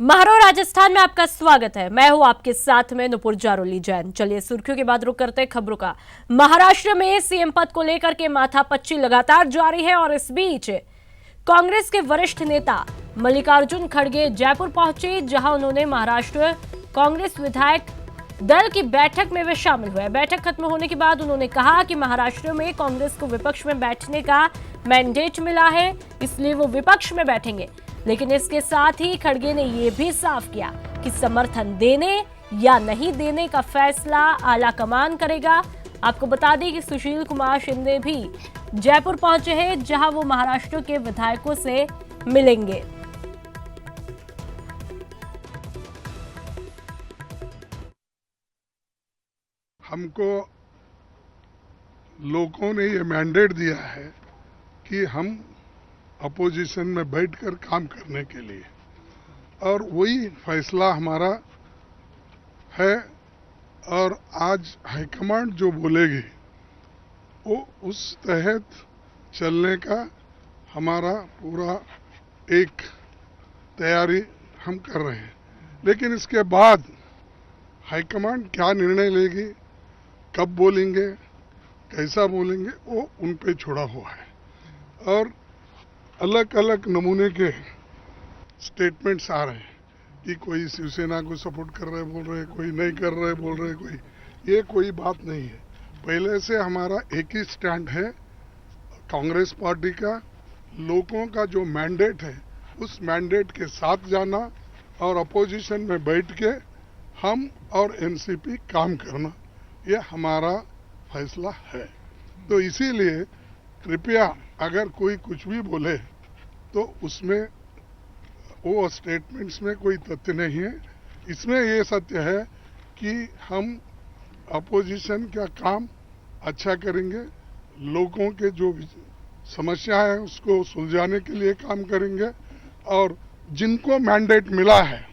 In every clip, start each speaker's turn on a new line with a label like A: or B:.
A: महारो राजस्थान में आपका स्वागत है। मैं हूं आपके साथ में नुपुर जारोली जैन। चलिए सुर्खियों के बाद रुक करते हैं खबरों का। महाराष्ट्र में सीएम पद को लेकर के माथापच्ची लगातार जारी है और इस बीच कांग्रेस के वरिष्ठ नेता मल्लिकार्जुन खड़गे जयपुर पहुंचे, जहां उन्होंने महाराष्ट्र कांग्रेस विधायक दल की बैठक में वे शामिल हुए। बैठक खत्म होने के बाद उन्होंने कहा कि महाराष्ट्र में कांग्रेस को विपक्ष में बैठने का मैंडेट मिला है, इसलिए वो विपक्ष में बैठेंगे। लेकिन इसके साथ ही खड़गे ने यह भी साफ किया कि समर्थन देने या नहीं देने का फैसला आला कमान करेगा। आपको बता दें कि सुशील कुमार शिंदे भी जयपुर पहुंचे हैं, जहां वो महाराष्ट्र के विधायकों से मिलेंगे।
B: हमको लोगों ने ये मैंडेट दिया है कि हम अपोजिशन में बैठकर काम करने के लिए, और वही फैसला हमारा है। और आज हाईकमांड जो बोलेगी वो उस तहत चलने का हमारा पूरा एक तैयारी हम कर रहे हैं। लेकिन इसके बाद हाईकमांड क्या निर्णय लेगी, कब बोलेंगे, कैसा बोलेंगे, वो उन पे छोड़ा हुआ है। और अलग अलग नमूने के स्टेटमेंट्स आ रहे हैं कि कोई शिवसेना को सपोर्ट कर रहे बोल रहे, कोई नहीं कर रहे बोल रहे, कोई बात नहीं है। पहले से हमारा एक ही स्टैंड है, कांग्रेस पार्टी का लोगों का जो मैंडेट है उस मैंडेट के साथ जाना और अपोजिशन में बैठ के हम और एनसीपी काम करना, ये हमारा फैसला है। तो इसीलिए कृपया अगर कोई कुछ भी बोले तो उसमें वो स्टेटमेंट्स में कोई तथ्य नहीं है। इसमें ये सत्य है कि हम अपोजिशन का काम अच्छा करेंगे, लोगों के जो समस्या है उसको सुलझाने के लिए काम करेंगे, और जिनको मैंडेट मिला है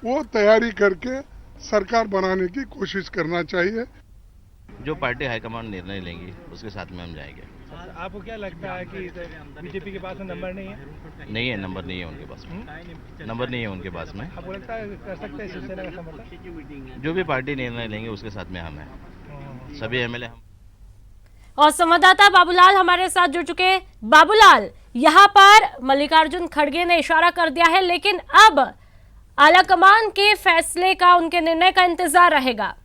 B: वो तैयारी करके सरकार बनाने की कोशिश करना चाहिए।
C: जो पार्टी हाईकमांड निर्णय लेंगी उसके साथ में हम जाएंगे।
D: आपको क्या लगता है कि बीजेपी के पास में नंबर नहीं है?
C: नहीं है, नंबर नहीं है उनके पास में, नंबर नहीं है उनके पास में।
D: आपको लगता है कर सकते हैं शिवसेना का समर्थन?
C: जो भी पार्टी निर्णय लेंगे उसके साथ में हम हैं, सभी एमएलए हम।
A: और संवाददाता बाबूलाल हमारे साथ जुड़ चुके हैं। बाबूलाल, यहां पर मल्लिकार्जुन खड़गे ने इशारा कर दिया है, लेकिन अब आलाकमान के फैसले का, उनके निर्णय का इंतजार रहेगा।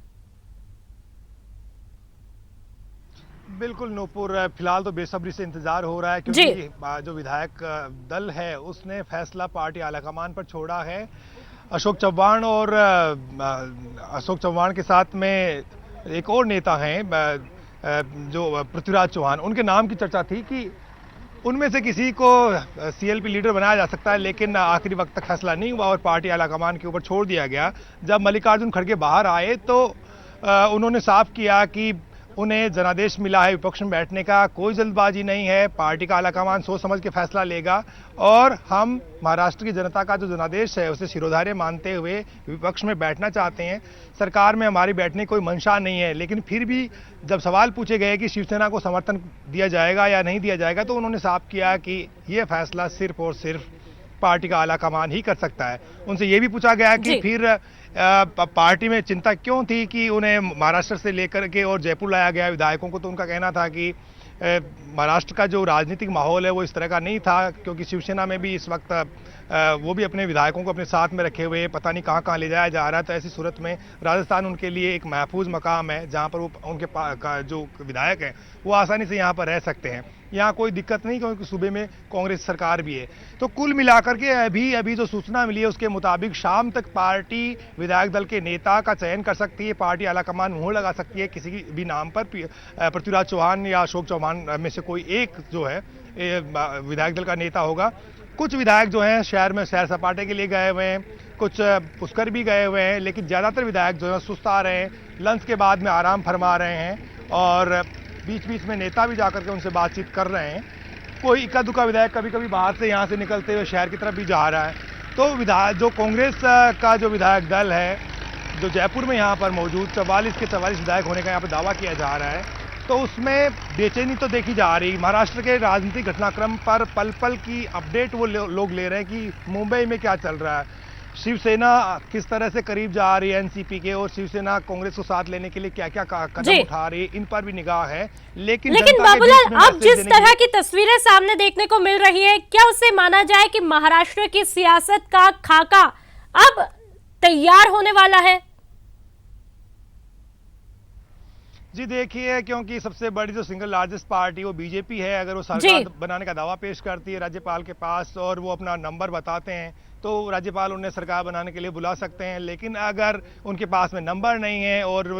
D: बिल्कुल नूपुर, फिलहाल तो बेसब्री से इंतजार हो रहा है, क्योंकि जो विधायक दल है उसने फैसला पार्टी आलाकमान पर छोड़ा है। अशोक चव्हाण और अशोक चव्हाण के साथ में एक और नेता हैं जो पृथ्वीराज चौहान, उनके नाम की चर्चा थी कि उनमें से किसी को सीएलपी लीडर बनाया जा सकता है, लेकिन आखिरी वक्त तक फैसला नहीं हुआ और पार्टी आलाकमान के ऊपर छोड़ दिया गया। जब मल्लिकार्जुन खड़गे बाहर आए तो उन्होंने साफ किया कि उन्हें जनादेश मिला है विपक्ष में बैठने का, कोई जल्दबाजी नहीं है, पार्टी का आलाकमान सोच समझ के फैसला लेगा और हम महाराष्ट्र की जनता का जो जनादेश है उसे शिरोधार्य मानते हुए विपक्ष में बैठना चाहते हैं। सरकार में हमारी बैठने की कोई मंशा नहीं है। लेकिन फिर भी जब सवाल पूछे गए कि शिवसेना को समर्थन दिया जाएगा या नहीं दिया जाएगा, तो उन्होंने साफ किया कि यह फैसला सिर्फ और सिर्फ पार्टी का आलाकमान ही कर सकता है। उनसे यह भी पूछा गया कि फिर पार्टी में चिंता क्यों थी कि उन्हें महाराष्ट्र से लेकर के और जयपुर लाया गया विधायकों को, तो उनका कहना था कि महाराष्ट्र का जो राजनीतिक माहौल है वो इस तरह का नहीं था, क्योंकि शिवसेना में भी इस वक्त वो भी अपने विधायकों को अपने साथ में रखे हुए पता नहीं कहां कहां ले जाया जा रहा है। तो ऐसी सूरत में राजस्थान उनके लिए एक महफूज मकाम है, जहां पर वो उनके जो विधायक हैं वो आसानी से यहाँ पर रह सकते हैं। यहाँ कोई दिक्कत नहीं, क्योंकि सूबे में कांग्रेस सरकार भी है। तो कुल मिलाकर के अभी जो सूचना मिली है उसके मुताबिक शाम तक पार्टी विधायक दल के नेता का चयन कर सकती है, पार्टी आलाकमान मुहर लगा सकती है किसी भी नाम पर। पृथ्वीराज चौहान या अशोक चौहान में से कोई एक जो है विधायक दल का नेता होगा। कुछ विधायक जो हैं शहर में सैर सपाटे के लिए गए हुए हैं, कुछ पुष्कर भी गए हुए हैं, लेकिन ज़्यादातर विधायक जो है सुस्त आ रहे हैं, लंच के बाद में आराम फरमा रहे हैं और बीच बीच में नेता भी जाकर के उनसे बातचीत कर रहे हैं। कोई इक्का दुक्का विधायक कभी कभी बाहर से यहाँ से निकलते हुए शहर की तरफ भी जा रहा है। तो विधायक जो कांग्रेस का जो विधायक दल है जो जयपुर में यहाँ पर मौजूद 44 के 44 विधायक होने का यहाँ पर दावा किया जा रहा है, तो उसमें बेचैनी तो देखी जा रही। महाराष्ट्र के राजनीतिक घटनाक्रम पर पल पल की अपडेट वो लोग ले रहे हैं कि मुंबई में क्या चल रहा है, शिवसेना किस तरह से करीब जा रही है एनसीपी के, और शिवसेना कांग्रेस को साथ लेने के लिए क्या क्या कदम उठा रही है, इन पर भी निगाह है। लेकिन
A: बाबूलाल, अब जिस तरह की तस्वीरें सामने देखने को मिल रही है, क्या उससे माना जाए कि महाराष्ट्र की सियासत का खाका अब तैयार होने वाला है?
D: जी देखिए, क्योंकि सबसे बड़ी जो सिंगल लार्जेस्ट पार्टी वो बीजेपी है, अगर वो सरकार बनाने का दावा पेश करती है राज्यपाल के पास और वो अपना नंबर बताते हैं तो राज्यपाल उन्हें सरकार बनाने के लिए बुला सकते हैं। लेकिन अगर उनके पास में नंबर नहीं है और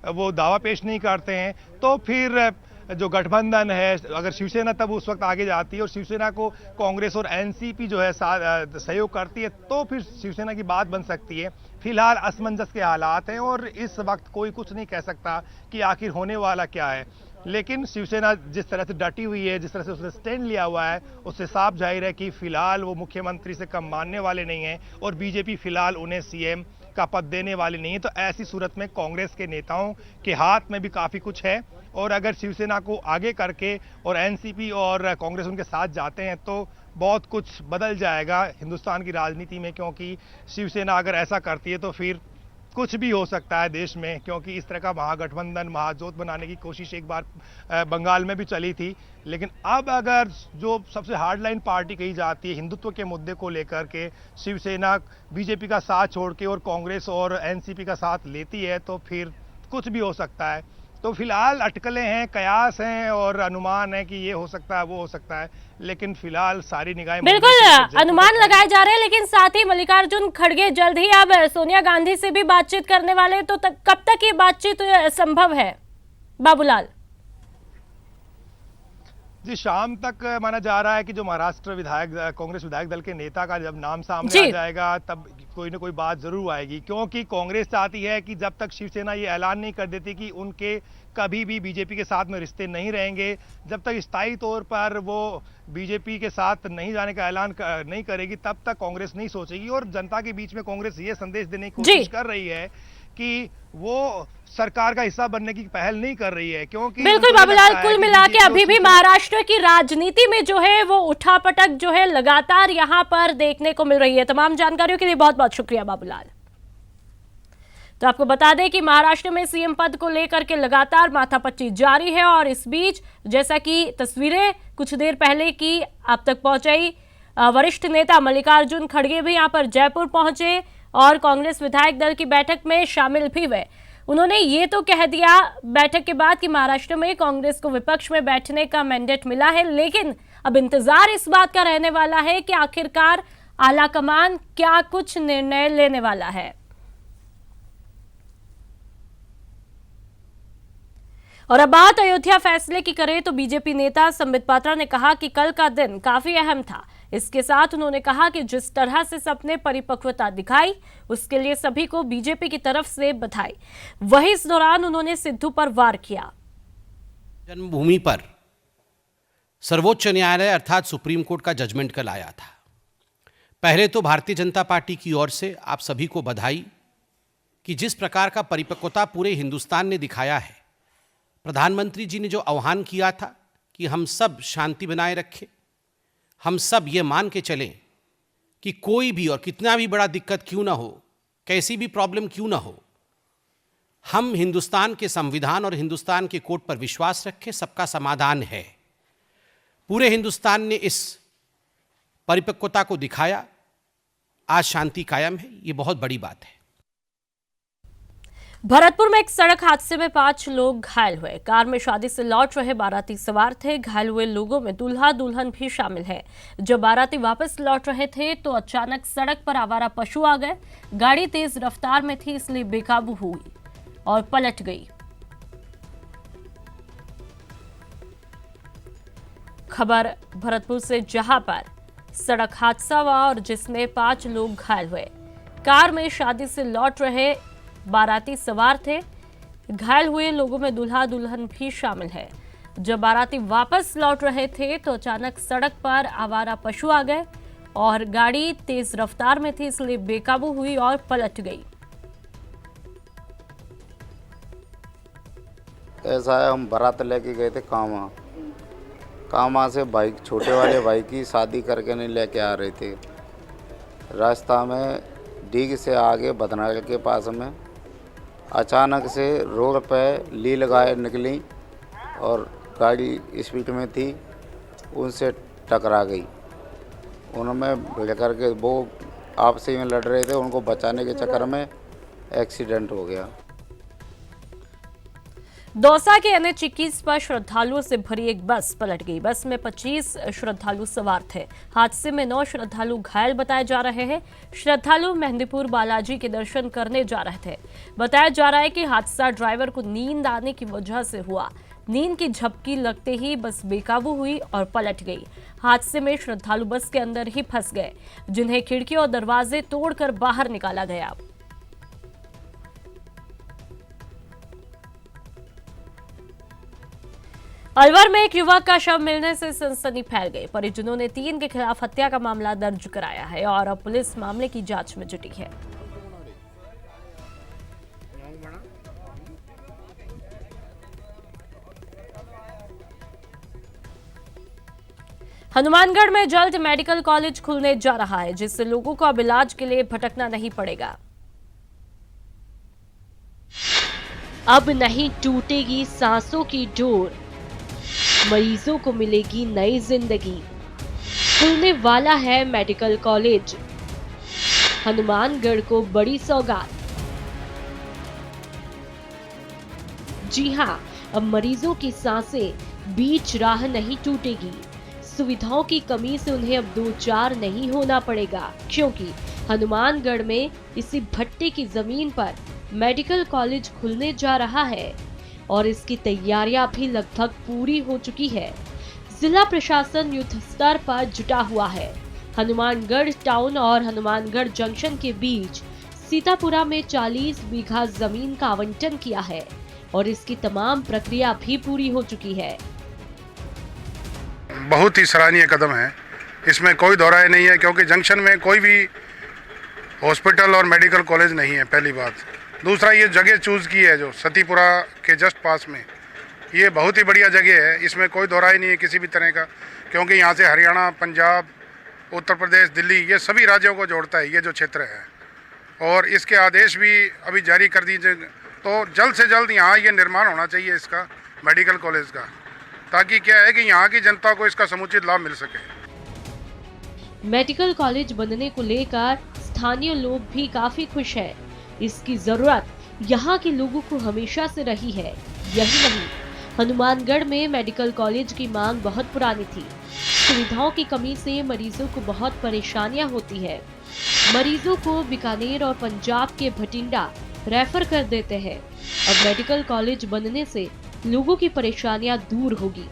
D: वो दावा पेश नहीं करते हैं तो फिर जो गठबंधन है, अगर शिवसेना तब उस वक्त आगे जाती है और शिवसेना को कांग्रेस और एनसीपी जो है सहयोग करती है तो फिर शिवसेना की बात बन सकती है। फिलहाल असमंजस के हालात हैं और इस वक्त कोई कुछ नहीं कह सकता कि आखिर होने वाला क्या है। लेकिन शिवसेना जिस तरह से डटी हुई है, जिस तरह से उसने स्टैंड लिया हुआ है, उससे साफ जाहिर है कि फिलहाल वो मुख्यमंत्री से कम मानने वाले नहीं हैं और बीजेपी फिलहाल उन्हें सीएम का पद देने वाली नहीं है। तो ऐसी सूरत में कांग्रेस के नेताओं के हाथ में भी काफी कुछ है और अगर शिवसेना को आगे करके और एनसीपी और कांग्रेस उनके साथ जाते हैं तो बहुत कुछ बदल जाएगा हिंदुस्तान की राजनीति में, क्योंकि शिवसेना अगर ऐसा करती है तो फिर कुछ भी हो सकता है देश में, क्योंकि इस तरह का महागठबंधन महाजोत बनाने की कोशिश एक बार बंगाल में भी चली थी। लेकिन अब अगर जो सबसे हार्डलाइन पार्टी कही जाती है हिंदुत्व के मुद्दे को लेकर के, शिवसेना बीजेपी का साथ छोड़ के और कांग्रेस और एनसीपी का साथ लेती है तो फिर कुछ भी हो सकता है। तो फिलहाल अटकलें हैं, कयास हैं और अनुमान है कि ये हो सकता है, वो हो सकता है, लेकिन फिलहाल सारी निगाहें
A: बिल्कुल अनुमान लगाए जा रहे हैं। लेकिन साथ ही मल्लिकार्जुन खड़गे जल्द ही अब सोनिया गांधी से भी बातचीत करने वाले हैं, तो कब तक ये बातचीत संभव है बाबूलाल?
D: जी शाम तक माना जा रहा है कि जो महाराष्ट्र कांग्रेस विधायक दल के नेता का जब नाम सामने आ जाएगा तब कोई ना कोई बात जरूर आएगी, क्योंकि कांग्रेस चाहती है कि जब तक शिवसेना ये ऐलान नहीं कर देती कि उनके कभी भी बीजेपी के साथ में रिश्ते नहीं रहेंगे, जब तक स्थायी तौर पर वो बीजेपी के साथ नहीं जाने का ऐलान नहीं करेगी, तब तक कांग्रेस नहीं सोचेगी। और जनता के बीच में कांग्रेस ये संदेश देने की कोशिश कर रही है कि वो सरकार का हिस्सा बनने की पहल नहीं कर रही है, क्योंकि
A: बिल्कुल बाबूलाल, कुल मिला के अभी भी महाराष्ट्र की राजनीति में जो है वो उठापटक जो है लगातार यहाँ पर देखने को मिल रही है। तमाम जानकारियों के लिए बहुत बहुत शुक्रिया बाबूलाल। तो आपको बता दें कि महाराष्ट्र में सीएम पद को लेकर के लगातार माथापच्ची जारी है और इस बीच जैसा कि तस्वीरें कुछ देर पहले की आप तक पहुंचाई, वरिष्ठ नेता मल्लिकार्जुन खड़गे भी यहां पर जयपुर पहुंचे और कांग्रेस विधायक दल की बैठक में शामिल भी हुए। उन्होंने ये तो कह दिया बैठक के बाद कि महाराष्ट्र में कांग्रेस को विपक्ष में बैठने का मैंडेट मिला है, लेकिन अब इंतजार इस बात का रहने वाला है कि आखिरकार आलाकमान क्या कुछ निर्णय लेने वाला है। और अब बात अयोध्या फैसले की करें तो बीजेपी नेता संबित पात्रा ने कहा कि कल का दिन काफी अहम था। इसके साथ उन्होंने कहा कि जिस तरह से सबने परिपक्वता दिखाई उसके लिए सभी को बीजेपी की तरफ से बधाई। वहीं इस दौरान उन्होंने सिद्धू पर वार किया।
E: जन्मभूमि पर सर्वोच्च न्यायालय अर्थात सुप्रीम कोर्ट का जजमेंट कल आया था। पहले तो भारतीय जनता पार्टी की ओर से आप सभी को बधाई कि जिस प्रकार का परिपक्वता पूरे हिंदुस्तान ने दिखाया है। प्रधानमंत्री जी ने जो आह्वान किया था कि हम सब शांति बनाए रखें, हम सब ये मान के चलें कि कोई भी और कितना भी बड़ा दिक्कत क्यों ना हो, कैसी भी प्रॉब्लम क्यों ना हो, हम हिंदुस्तान के संविधान और हिंदुस्तान के कोर्ट पर विश्वास रखें, सबका समाधान है। पूरे हिंदुस्तान ने इस परिपक्वता को दिखाया, आज शांति कायम है, ये बहुत बड़ी बात है।
A: भरतपुर में एक सड़क हादसे में 5 लोग घायल हुए। कार में शादी से लौट रहे बाराती सवार थे। घायल हुए लोगों में दूल्हा दुल्हन भी शामिल है। जब बाराती वापस लौट रहे थे तो अचानक सड़क पर आवारा पशु आ गए। गाड़ी तेज रफ्तार में थी इसलिए बेकाबू हुई और पलट गई। खबर भरतपुर से, जहां पर सड़क हादसा हुआ और जिसमें 5 लोग घायल हुए। कार में शादी से लौट रहे बाराती सवार थे। घायल हुए लोगों में दूल्हा दुल्हन भी शामिल है। जब बाराती वापस लौट रहे थे तो अचानक सड़क पर आवारा पशु आ गए और गाड़ी तेज रफ्तार में थी इसलिए बेकाबू हुई और पलट गई।
F: ऐसा है, हम बारात लेके गए थे कामा से बाइक, छोटे वाले भाई की शादी करके नहीं लेके आ रहे थे। रास्ता में डीग से आगे बदनाल के पास में अचानक से रोड पे लील गाय निकली और गाड़ी स्पीड में थी, उनसे टकरा गई। उनमें भिड़ करके वो आपसी में लड़ रहे थे, उनको बचाने के चक्कर में एक्सीडेंट हो गया।
A: दौसा के NH 21 पर श्रद्धालुओं से भरी एक बस पलट गई। बस में 25 श्रद्धालु सवार थे। हादसे में 9 श्रद्धालु घायल बताए जा रहे हैं। श्रद्धालु मेहंदीपुर बालाजी के दर्शन करने जा रहे थे। बताया जा रहा है कि हादसा ड्राइवर को नींद आने की वजह से हुआ। नींद की झपकी लगते ही बस बेकाबू हुई और पलट गई। हादसे में श्रद्धालु बस के अंदर ही फंस गए, जिन्हें खिड़की और दरवाजे तोड़कर बाहर निकाला गया। अलवर में एक युवक का शव मिलने से सनसनी फैल गई। परिजनों ने 3 के खिलाफ हत्या का मामला दर्ज कराया है और अब पुलिस मामले की जांच में जुटी है। हनुमानगढ़ में जल्द मेडिकल कॉलेज खुलने जा रहा है, जिससे लोगों को अब इलाज के लिए भटकना नहीं पड़ेगा। अब नहीं टूटेगी सांसों की डोर, मरीजों को मिलेगी नई जिंदगी। खुलने वाला है मेडिकल कॉलेज, हनुमानगढ़ को बड़ी सौगात। जी हां, अब मरीजों की सांसें बीच राह नहीं टूटेगी। सुविधाओं की कमी से उन्हें अब 2-4 नहीं होना पड़ेगा, क्योंकि हनुमानगढ़ में इसी भट्टे की जमीन पर मेडिकल कॉलेज खुलने जा रहा है और इसकी तैयारियां भी लगभग पूरी हो चुकी है। जिला प्रशासन युद्ध स्तर पर जुटा हुआ है। हनुमानगढ़ टाउन और हनुमानगढ़ जंक्शन के बीच सीतापुरा में 40 बीघा जमीन का आवंटन किया है और इसकी तमाम प्रक्रिया भी पूरी हो चुकी है।
G: बहुत ही सराहनीय कदम है, इसमें कोई दोहराए नहीं है, क्योंकि जंक्शन में कोई भी हॉस्पिटल और मेडिकल कॉलेज नहीं है, पहली बात। दूसरा, ये जगह चूज़ की है जो सतीपुरा के जस्ट पास में, ये बहुत ही बढ़िया जगह है, इसमें कोई दोहराई नहीं है किसी भी तरह का, क्योंकि यहाँ से हरियाणा, पंजाब, उत्तर प्रदेश, दिल्ली, ये सभी राज्यों को जोड़ता है ये जो क्षेत्र है। और इसके आदेश भी अभी जारी कर दीजिए, तो जल्द से जल्द यहाँ ये निर्माण होना चाहिए इसका मेडिकल कॉलेज का, ताकि क्या है कि यहाँ की जनता को इसका समुचित लाभ मिल सके।
A: मेडिकल कॉलेज बनने को लेकर स्थानीय लोग भी काफी खुश हैं। इसकी जरूरत यहाँ के लोगों को हमेशा से रही है। यही नहीं, हनुमानगढ़ में मेडिकल कॉलेज की मांग बहुत पुरानी थी। सुविधाओं की कमी से मरीजों को बहुत परेशानियां होती है। मरीजों को बीकानेर और पंजाब के भटिंडा रेफर कर देते हैं। अब मेडिकल कॉलेज बनने से लोगों की परेशानियां दूर होगी।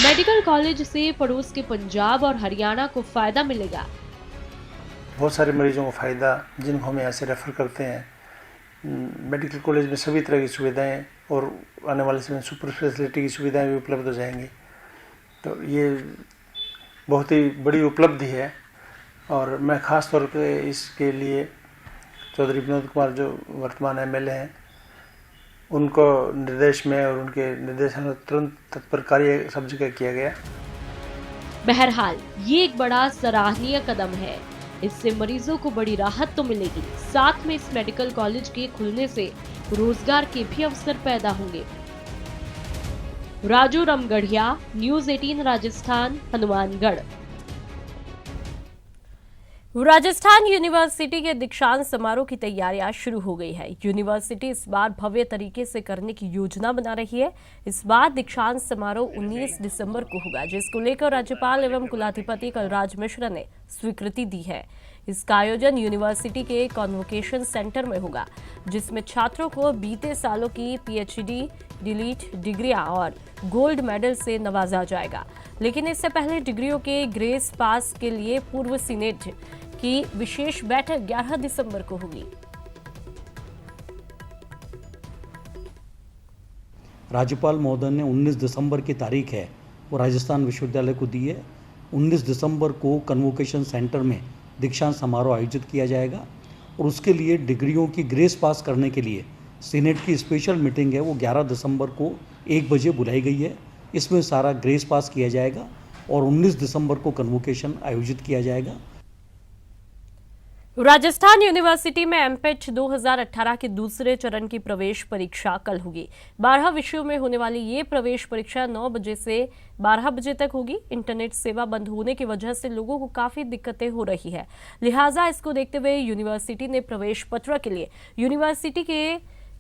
A: मेडिकल कॉलेज से पड़ोस के पंजाब और हरियाणा को फायदा मिलेगा।
H: बहुत सारे मरीजों को फ़ायदा, जिनको हम यहाँ से रेफ़र करते हैं। मेडिकल कॉलेज में सभी तरह की सुविधाएं और आने वाले समय सुपर स्पेशलिटी की सुविधाएं भी उपलब्ध हो जाएंगी। तो ये बहुत ही बड़ी उपलब्धि है और मैं ख़ास तौर पे इसके लिए चौधरी विनोद कुमार जो वर्तमान MLA हैं, उनको निर्देश में और उनके निर्देशन में तुरंत तत्पर कार्य सब जगह किया गया।
A: बहरहाल ये एक बड़ा सराहनीय कदम है। इससे मरीजों को बड़ी राहत तो मिलेगी, साथ में इस मेडिकल कॉलेज के खुलने से रोजगार के भी अवसर पैदा होंगे। राजू रामगढ़िया, न्यूज़ 18 राजस्थान, हनुमानगढ़। राजस्थान यूनिवर्सिटी के दीक्षांत समारोह की तैयारियां शुरू हो गई है। यूनिवर्सिटी इस बार भव्य तरीके से करने की योजना बना रही है। इस बार दीक्षांत समारोह 19 दिसंबर को होगा, जिसको लेकर राज्यपाल एवं कुलाधिपति कलराज मिश्र ने स्वीकृति दी है। इसका आयोजन यूनिवर्सिटी के कॉन्वोकेशन सेंटर में होगा, जिसमें छात्रों को बीते सालों की PhD, डिलीट डिग्रियां और गोल्ड मेडल से नवाजा जाएगा। लेकिन इससे पहले डिग्रियों के ग्रेस पास के लिए पूर्व सीनेट की विशेष बैठक 11 दिसंबर को होगी।
I: राज्यपाल महोदय ने 19 दिसंबर की तारीख है वो राजस्थान विश्वविद्यालय को दी है। 19 दिसंबर को कन्वोकेशन सेंटर में दीक्षांत समारोह आयोजित किया जाएगा और उसके लिए डिग्रियों की ग्रेस पास करने के लिए सीनेट की स्पेशल मीटिंग है वो 11 दिसंबर को 1 बजे बुलाई गई है। इसमें सारा ग्रेस पास किया जाएगा और 19 दिसंबर को कन्वोकेशन आयोजित किया जाएगा।
A: राजस्थान यूनिवर्सिटी में एमपेट 2018 के दूसरे चरण की प्रवेश परीक्षा कल होगी। 12 विषयों में होने वाली ये प्रवेश परीक्षा 9 बजे से 12 बजे तक होगी। इंटरनेट सेवा बंद होने की वजह से लोगों को काफी दिक्कतें हो रही है, लिहाजा इसको देखते हुए यूनिवर्सिटी ने प्रवेश पत्र के लिए यूनिवर्सिटी के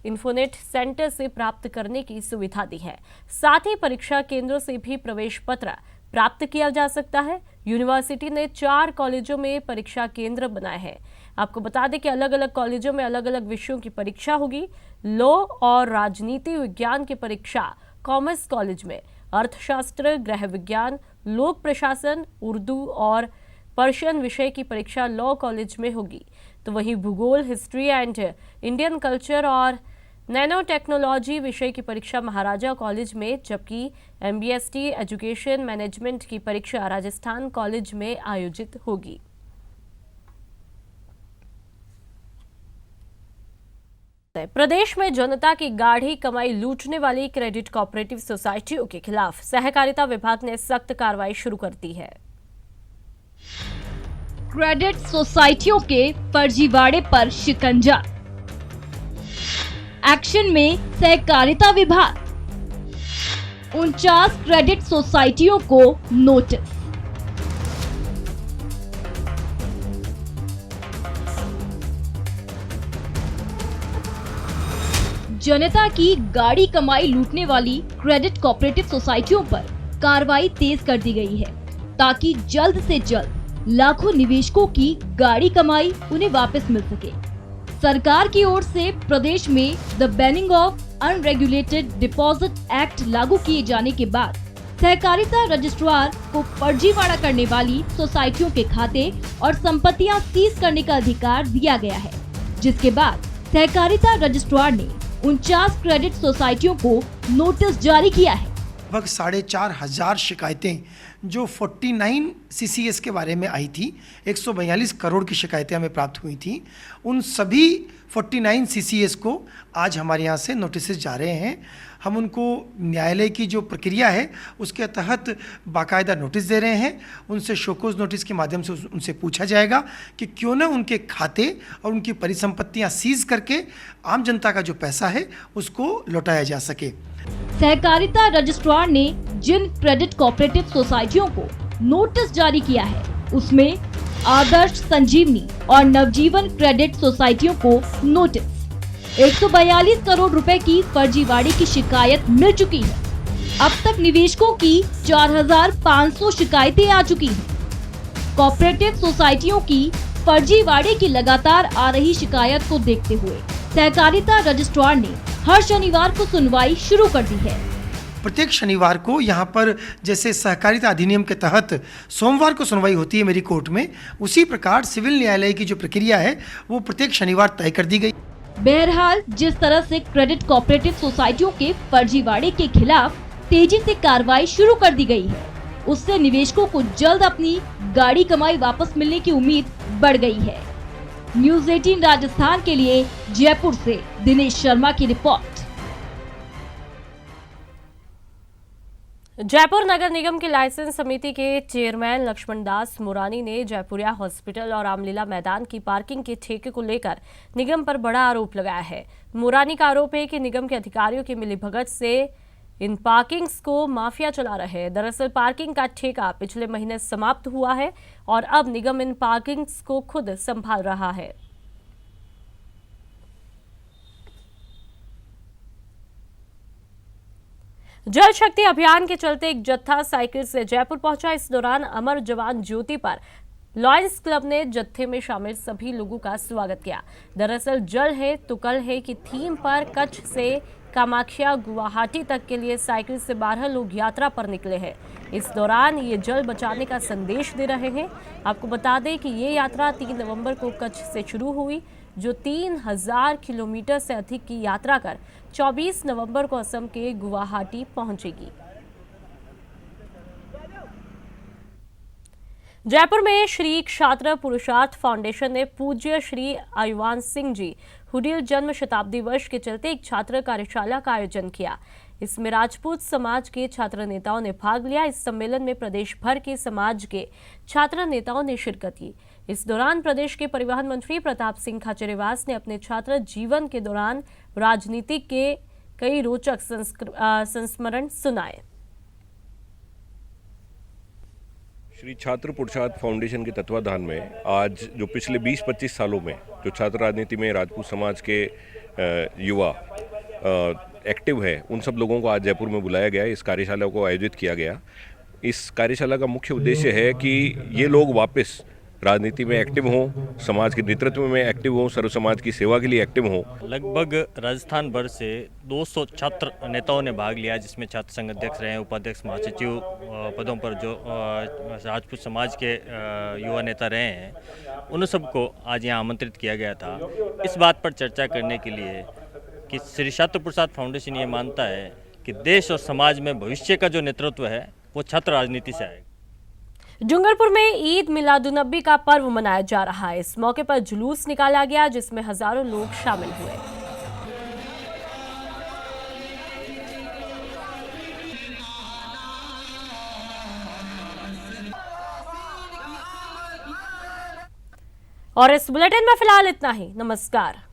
A: इन्फोनेट सेंटर से प्राप्त करने की सुविधा दी है। साथ ही परीक्षा केंद्रों से भी प्रवेश पत्र प्राप्त किया जा सकता है। यूनिवर्सिटी ने 4 कॉलेजों में परीक्षा केंद्र बनाए हैं। आपको बता दें कि अलग अलग कॉलेजों में अलग अलग विषयों की परीक्षा होगी। लॉ और राजनीति विज्ञान की परीक्षा कॉमर्स कॉलेज में, अर्थशास्त्र, गृह विज्ञान, लोक प्रशासन, उर्दू और पर्शियन विषय की परीक्षा लॉ कॉलेज में होगी। तो वहीं भूगोल, हिस्ट्री एंड इंडियन कल्चर और नैनो टेक्नोलॉजी विषय की परीक्षा महाराजा कॉलेज में, जबकि एमबीएसटी एजुकेशन मैनेजमेंट की परीक्षा राजस्थान कॉलेज में आयोजित होगी। प्रदेश में जनता की गाढ़ी कमाई लूटने वाली क्रेडिट कोऑपरेटिव सोसाइटियों के खिलाफ सहकारिता विभाग ने सख्त कार्रवाई शुरू कर दी है।
J: क्रेडिट सोसाइटियों के फर्जीवाड़े पर शिकंजा। एक्शन में सहकारिता विभाग। 49 क्रेडिट सोसाइटियों को नोटिस। जनता की गाड़ी कमाई लूटने वाली क्रेडिट कोऑपरेटिव सोसाइटियों पर कार्रवाई तेज कर दी गई है, ताकि जल्द से जल्द लाखों निवेशकों की गाड़ी कमाई उन्हें वापस मिल सके। सरकार की ओर से प्रदेश में the banning of unregulated deposit act लागू किए जाने के बाद सहकारिता रजिस्ट्रार को फर्जीवाड़ा करने वाली सोसाइटियों के खाते और संपत्तियां सीज करने का अधिकार दिया गया है, जिसके बाद सहकारिता रजिस्ट्रार ने 49 क्रेडिट सोसाइटियों को नोटिस जारी किया है।
K: लगभग 4,500 शिकायतें जो 49 सीसीएस के बारे में आई थी, 142 करोड़ की शिकायतें हमें प्राप्त हुई थी। उन सभी 49 सीसीएस को आज हमारे यहाँ से नोटिस जा रहे हैं। हम उनको न्यायालय की जो प्रक्रिया है उसके तहत बाकायदा नोटिस दे रहे हैं। उनसे शोकोज नोटिस के माध्यम से उनसे पूछा जाएगा कि क्यों न उनके खाते और उनकी परिसंपत्तियां सीज करके आम जनता का जो पैसा है उसको लौटाया जा सके।
J: सहकारिता रजिस्ट्रार ने जिन क्रेडिट कोऑपरेटिव सोसाइटियों को नोटिस जारी किया है उसमें आदर्श संजीवनी और नवजीवन क्रेडिट सोसाइटियों को नोटिस। 142 करोड़ रुपए की फर्जीवाड़े की शिकायत मिल चुकी है। अब तक निवेशकों की 4,500 शिकायतें आ चुकी हैं। कोऑपरेटिव सोसाइटियों की फर्जीवाड़े की लगातार आ रही शिकायत को देखते हुए सहकारिता रजिस्ट्रार ने हर शनिवार को सुनवाई शुरू कर दी है।
K: प्रत्येक शनिवार को यहाँ पर जैसे सहकारिता अधिनियम के तहत सोमवार को सुनवाई होती है मेरी कोर्ट में, उसी प्रकार सिविल न्यायालय की जो प्रक्रिया है वो प्रत्येक शनिवार तय कर दी गई।
J: बहरहाल जिस तरह से क्रेडिट कोऑपरेटिव सोसाइटियों के फर्जीवाड़े के खिलाफ तेजी से कार्रवाई शुरू कर दी गई है, उससे निवेशकों को जल्द अपनी गाड़ी कमाई वापस मिलने की उम्मीद बढ़ गई है। न्यूज़ 18 राजस्थान के लिए जयपुर से दिनेश शर्मा की रिपोर्ट।
A: जयपुर नगर निगम की लाइसेंस समिति के चेयरमैन लक्ष्मण दास मुरानी ने जयपुरिया हॉस्पिटल और रामलीला मैदान की पार्किंग के ठेके को लेकर निगम पर बड़ा आरोप लगाया है। मुरानी का आरोप है कि निगम के अधिकारियों की मिलीभगत से इन पार्किंग्स को माफिया चला रहे हैं। दरअसल पार्किंग का ठेका पिछले महीने समाप्त हुआ है और अब निगम इन पार्किंग्स को खुद संभाल रहा है। जल शक्ति अभियान के चलते एक जत्था साइकिल से जयपुर पहुंचा। इस दौरान अमर जवान ज्योति पर लॉयंस क्लब ने जत्थे में शामिल सभी लोगों का स्वागत किया। दरअसल जल है तो कल है की थीम पर कच्छ से कामाख्या गुवाहाटी तक के लिए साइकिल से 12 लोग यात्रा पर निकले हैं। इस दौरान ये जल बचाने का संदेश दे रहे हैं। आपको बता दें कि ये यात्रा 3 नवंबर को कच्छ से शुरू हुई, जो 3000 किलोमीटर से अधिक की यात्रा कर 24 नवंबर को असम के गुवाहाटी पहुंचेगी। जयपुर में श्री क्षात्र पुरुषार्थ फाउंडेशन ने पूज्य श्री आयुवान सिंह जी हुडिल जन्म शताब्दी वर्ष के चलते एक छात्र कार्यशाला का आयोजन किया। इसमें राजपूत समाज के छात्र नेताओं ने भाग लिया। इस सम्मेलन में प्रदेश भर के समाज के छात्र नेताओं ने शिरकत की। इस दौरान प्रदेश के परिवहन मंत्री प्रताप सिंह खाचरियावास ने अपने छात्र जीवन के दौरान राजनीति के कई रोचक संस्मरण सुनाए।
L: श्री छात्र पुरुषार्थ फाउंडेशन के तत्वाधान में आज जो पिछले 20-25 सालों में जो छात्र राजनीति में राजपूत समाज के युवा एक्टिव है, उन सब लोगों को आज जयपुर में बुलाया गया है। इस कार्यशाला को आयोजित किया गया। इस कार्यशाला का मुख्य उद्देश्य है कि ये लोग वापस राजनीति में एक्टिव हों, समाज के नेतृत्व में एक्टिव हों, सर्व समाज की सेवा के लिए एक्टिव हों।
M: लगभग राजस्थान भर से 200 छात्र नेताओं ने भाग लिया, जिसमें छात्र संघ अध्यक्ष रहे, उपाध्यक्ष, महासचिव पदों पर जो राजपूत समाज के युवा नेता रहे हैं, उन सबको आज यहाँ आमंत्रित किया गया था इस बात पर चर्चा करने के लिए कि श्री छात्र पुरुषार्थ फाउंडेशन ये मानता है कि देश और समाज में भविष्य का जो नेतृत्व है वो छात्र राजनीति से आएगा।
A: डूंगरपुर में ईद मिलादुन्नबी का पर्व मनाया जा रहा है। इस मौके पर जुलूस निकाला गया, जिसमें हजारों लोग शामिल हुए। और इस बुलेटिन में फिलहाल इतना ही। नमस्कार।